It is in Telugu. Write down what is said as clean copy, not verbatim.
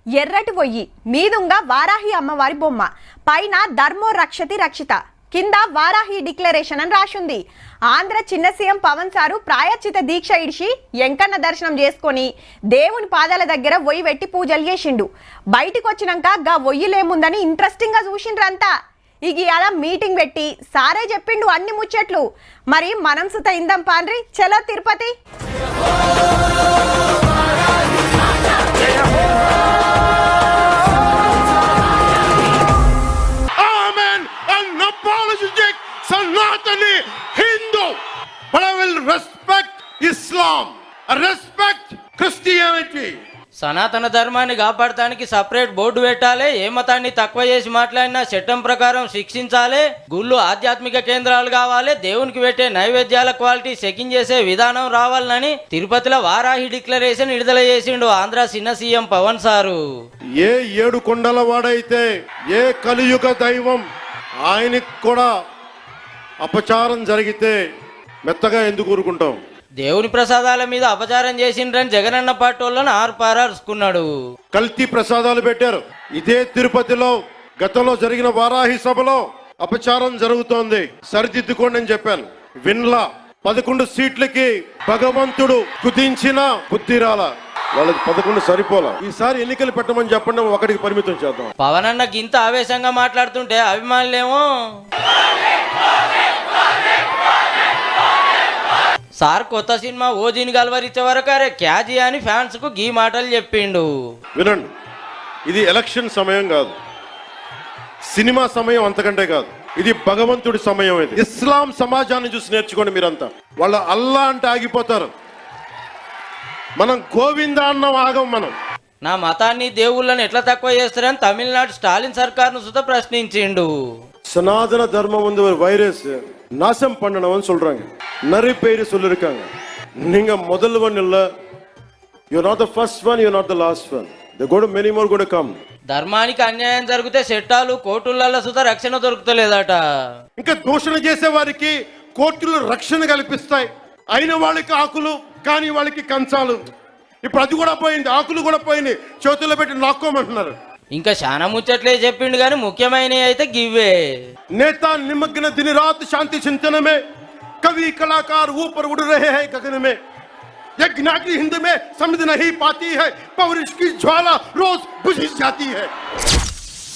ఎర్రటి పొయ్యి మీదుంగా వారాహి అమ్మవారి బొమ్మ, పైన ధర్మో రక్షతి రక్షిత, కింద వారాహి డిక్లరేషన్ అని రాసింది. ఆంధ్ర చిన్న సీఎం పవన్ సారు ప్రాయశ్చిత దీక్ష ఇడిచి ఎంకన్న దర్శనం చేసుకొని దేవుని పాదాల దగ్గర ఒయ్యి పెట్టి పూజలు చేసిండు. బయటికి వచ్చినాక గా ఒయ్యిలేముందని ఇంట్రెస్టింగ్ గా చూసిండ్రంతా. ఇక అలా మీటింగ్ పెట్టి సారే చెప్పిండు అన్ని ముచ్చట్లు. మరి మనం సుత ఇందం పాండ్రి, చలో Tirupati. Sanatani Hindu, but I will respect Islam, I respect Christianity. సనాతన ధర్మాన్ని కాపాడటానికి సపరేట్ బోర్డు పెట్టాలి. ఏ మతాన్ని తక్కువ చేసి మాట్లాడినా చట్టం ప్రకారం శిక్షించాలి. గుళ్ళు ఆధ్యాత్మిక కేంద్రాలు కావాలి. దేవునికి పెట్టే నైవేద్యాల క్వాలిటీ చెకింగ్ చేసే విధానం రావాలని తిరుపతిలో వారాహి డిక్లరేషన్ విడుదల చేసిండు ఆంధ్ర చిన్న సీఎం పవన్ సారు. ఏ 7 కొండల వాడైతే ఏ కలియుగ దైవం ఆయనకి కూడా అపచారం జరిగితే మెత్తగా ఎందుకు ఊరుకుంటాం? దేవుని ప్రసాదాల మీద అపచారం చేసిండ్రని జగనన్న పాటోళ్ళను ఆర్పారార్చుకున్నాడు. కల్తీ ప్రసాదాలు పెట్టారు. ఇదే తిరుపతిలో గతంలో జరిగిన వారాహి సభలో అపచారం జరుగుతోంది, సరిదిద్దుకోండి అని చెప్పాను. విన్లా 11 సీట్లకి భగవంతుడు కుదించిన బుద్ధిరాల వాళ్ళకి 11 సరిపోలా. ఈసారి ఎన్నికలు పెట్టమని చెప్పండి, ఒకటికి పరిమితం చేద్దాం. పవన్ అన్నకి ఇంత ఆవేశంగా మాట్లాడుతుంటే అభిమానులేమో సార్ కొత్త సినిమా ఓజీని గలవరిచ్చే వరకు అరే క్యాజీ అని ఫ్యాన్స్ కు గీ మాటలు చెప్పిండు. వినండి, ఇది ఎలక్షన్ సమయం కాదు, సినిమా సమయం అంతకంటే కాదు, ఇది భగవంతుడి సమయం. ఇది ఇస్లాం సమాజాన్ని చూసి నేర్చుకోండి మీరంతా. వాళ్ళ అల్లా అంటే ఆగిపోతారు, మనం గోవిందా అన్నం ఆగం. మనం నా మతాన్ని దేవుళ్ళని ఎట్లా తక్కువ చేస్తారని తమిళనాడు స్టాలిన్ సర్కార్ను సుత ప్రశ్నించిండు. சனாதன தர்மம் வந்து ஒரு வைரஸ் நாசம் பண்ணணும்னு சொல்றாங்க, நிறைய பேர் சொல்லிருக்காங்க. நீங்க முதல் ஒன் இல்ல, you're not the first one, you're not the last one, there go to many more going to come. ధర్మానికి అన్యాయం జరిగితే చట్టాలు కోర్టులలో సుత రక్షణ దొరుకుతలేదట. ఇంకా దూషణ చేసే వారికి కోర్టులు రక్షణ కల్పిస్తాయి. అయిన వాళ్ళకి ఆకులు, కాని వాళ్ళకి కంచాలు. ఇప్పుడు అది కూడా పోయింది, ఆకులు కూడా పోయింది, చేతుల్లో పెట్టి నాక్కోమంటున్నారు. ఇంకా చాలా ముచ్చట్లే చెప్పిండు కానీ ముఖ్యమైనవి అయితే గివ్వే. नेता निमग्न दिन रात शांति चिंतन में, कवि कलाकार ऊपर उड़ रहे हैं गगन में, यज्ञ की हिंद में समझ नहीं पाती है, पौरुष की ज्वाला रोज बुझ जाती है.